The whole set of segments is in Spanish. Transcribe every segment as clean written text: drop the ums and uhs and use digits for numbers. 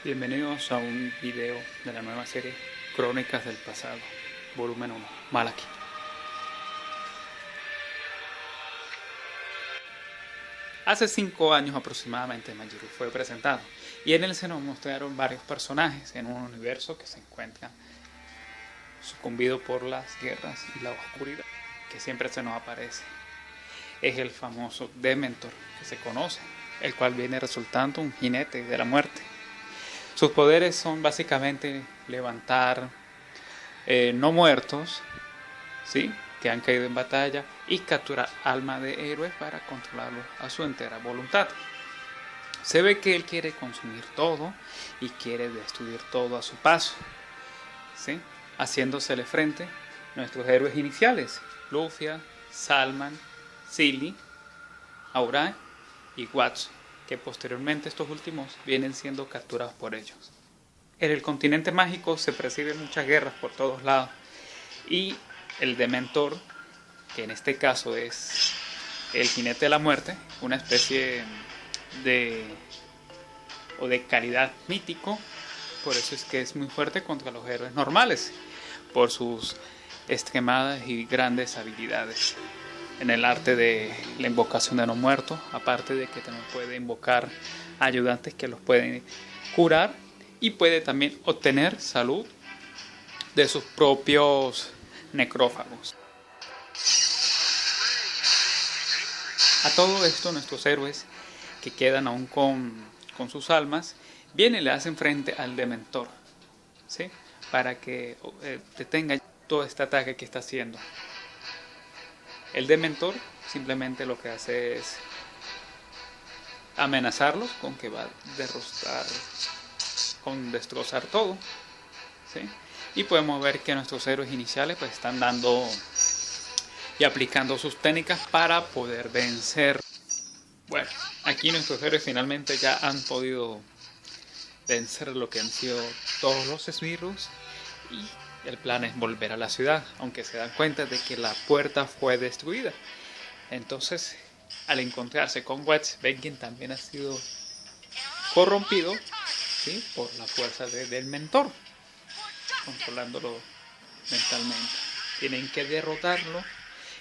Bienvenidos a un video de la nueva serie Crónicas del Pasado, volumen 1, Malaki. Hace 5 años aproximadamente Majiru fue presentado y en él se nos mostraron varios personajes en un universo que se encuentra sucumbido por las guerras y la oscuridad que siempre se nos aparece. Es el famoso Dementor que se conoce, el cual viene resultando un jinete de la muerte. Sus poderes son básicamente levantar no muertos, ¿sí?, que han caído en batalla, y capturar almas de héroes para controlarlos a su entera voluntad. Se ve que él quiere consumir todo y quiere destruir todo a su paso, ¿sí?, haciéndosele frente nuestros héroes iniciales: Luffy, Salman, Silly, Aura y Watson, que posteriormente estos últimos vienen siendo capturados por ellos. En el continente mágico se perciben muchas guerras por todos lados, y el Dementor, que en este caso es el jinete de la muerte, una especie de calidad mítico, por eso es que es muy fuerte contra los héroes normales, por sus extremadas y grandes habilidades en el arte de la invocación de no muertos, aparte de que también puede invocar ayudantes que los pueden curar, y puede también obtener salud de sus propios necrófagos. A todo esto, nuestros héroes que quedan aún con sus almas vienen y le hacen frente al Dementor, ¿sí?, para que detenga todo este ataque que está haciendo. El Dementor simplemente lo que hace es amenazarlos con que va a destrozar todo, ¿sí? Y podemos ver que nuestros héroes iniciales pues están dando y aplicando sus técnicas para poder vencer. Bueno, aquí nuestros héroes finalmente ya han podido vencer lo que han sido todos los esbirros, y el plan es volver a la ciudad, aunque se dan cuenta de que la puerta fue destruida. Entonces, al encontrarse con Watts, ven que también ha sido corrompido, ¿sí?, por la fuerza del mentor, controlándolo mentalmente. Tienen que derrotarlo,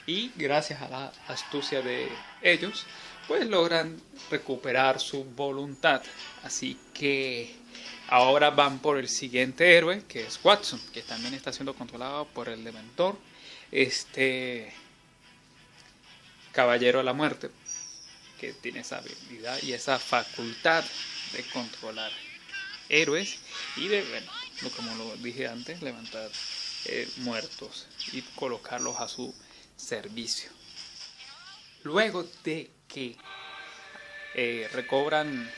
y gracias a la astucia de ellos, pues logran recuperar su voluntad. Así que ahora van por el siguiente héroe, que es Watson, que también está siendo controlado por el Dementor, este caballero de la muerte, que tiene esa habilidad y esa facultad de controlar héroes y de, bueno, como lo dije antes, levantar muertos y colocarlos a su servicio. Luego de que recobran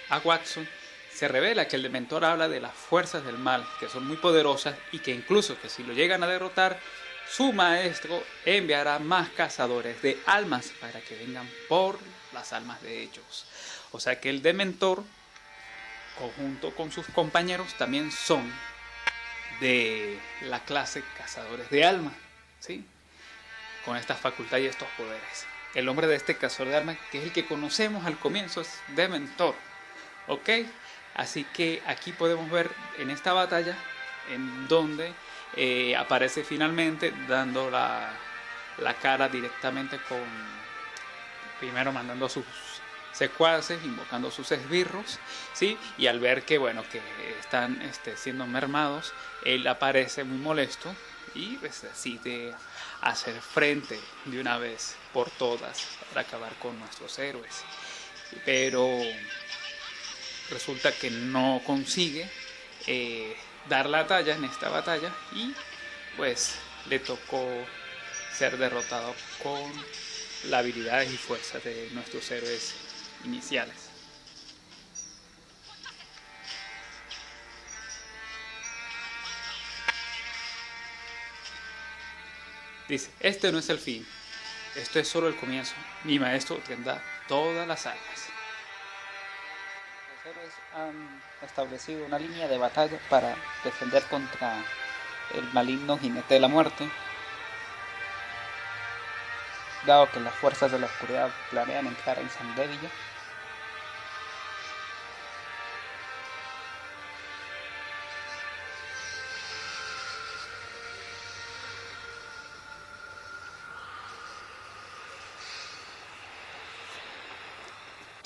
a Watson, se revela que el Dementor habla de las fuerzas del mal, que son muy poderosas, y que incluso que si lo llegan a derrotar, su maestro enviará más cazadores de almas para que vengan por las almas de ellos. O sea que el Dementor, conjunto con sus compañeros, también son de la clase cazadores de almas, ¿sí?, con esta facultad y estos poderes. El nombre de este cazador de almas, que es el que conocemos al comienzo, es Dementor, ¿ok? Así que aquí podemos ver en esta batalla en donde aparece finalmente dando la cara directamente primero mandando a sus secuaces, invocando sus esbirros, ¿sí?, y al ver que, bueno, que están siendo mermados, él aparece muy molesto y pues decide hacer frente de una vez por todas para acabar con nuestros héroes. Pero resulta que no consigue dar la talla en esta batalla, y pues le tocó ser derrotado con las habilidades y fuerzas de nuestros héroes iniciales. Dice: este no es el fin, esto es solo el comienzo. Mi maestro tendrá todas las almas. Los héroes han establecido una línea de batalla para defender contra el maligno jinete de la muerte, dado que las fuerzas de la oscuridad planean entrar en Sandevilla.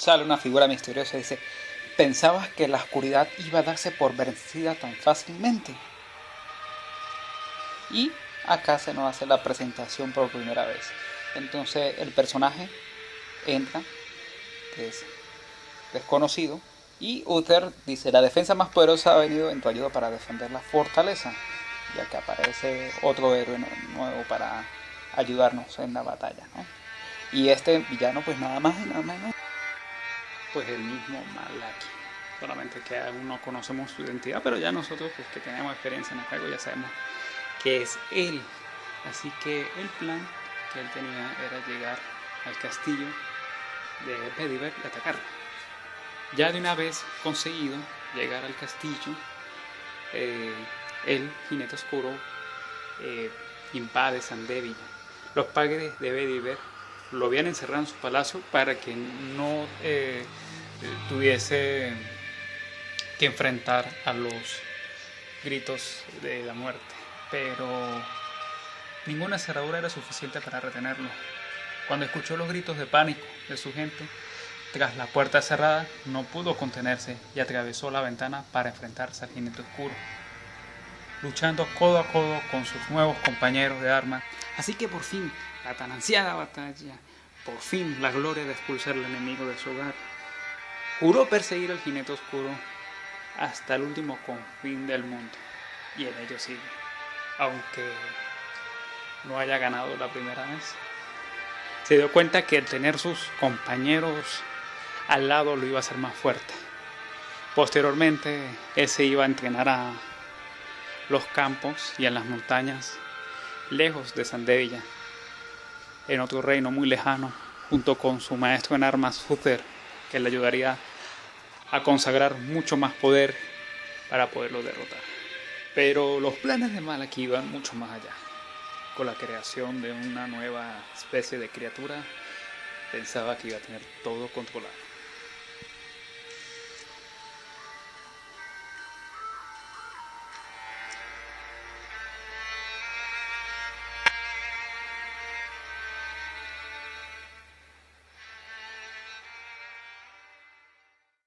sale una figura misteriosa y dice: ¿pensabas que la oscuridad iba a darse por vencida tan fácilmente? Y acá se nos hace la presentación por primera vez. Entonces el personaje entra, que es desconocido, y Uther dice: la defensa más poderosa ha venido en tu ayuda para defender la fortaleza, ya que aparece otro héroe nuevo para ayudarnos en la batalla, ¿no? Y este villano pues nada más y nada menos, pues el mismo Malaki. Solamente que aún no conocemos su identidad, pero ya nosotros pues que tenemos experiencia en el juego ya sabemos que es él. Así que el plan que él tenía era llegar al castillo de Bedivere y atacarlo. Ya de una vez conseguido llegar al castillo, el jinete oscuro invade Sandevilla. Los padres de Bedivere lo habían encerrado en su palacio para que no tuviese que enfrentar a los gritos de la muerte, pero ninguna cerradura era suficiente para retenerlo. Cuando escuchó los gritos de pánico de su gente tras la puerta cerrada, no pudo contenerse y atravesó la ventana para enfrentarse al jinete oscuro, luchando codo a codo con sus nuevos compañeros de armas. Así que por fin, la tan ansiada batalla, por fin la gloria de expulsar al enemigo de su hogar. Juró perseguir al jinete oscuro hasta el último confín del mundo, y en ello sigue, aunque no haya ganado la primera vez. Se dio cuenta que el tener sus compañeros al lado lo iba a hacer más fuerte. Posteriormente, él se iba a entrenar a los campos y en las montañas, lejos de Sandevilla, en otro reino muy lejano, junto con su maestro en armas Uther, que le ayudaría a consagrar mucho más poder para poderlo derrotar. Pero los planes de Malaki iban mucho más allá. Con la creación de una nueva especie de criatura, pensaba que iba a tener todo controlado.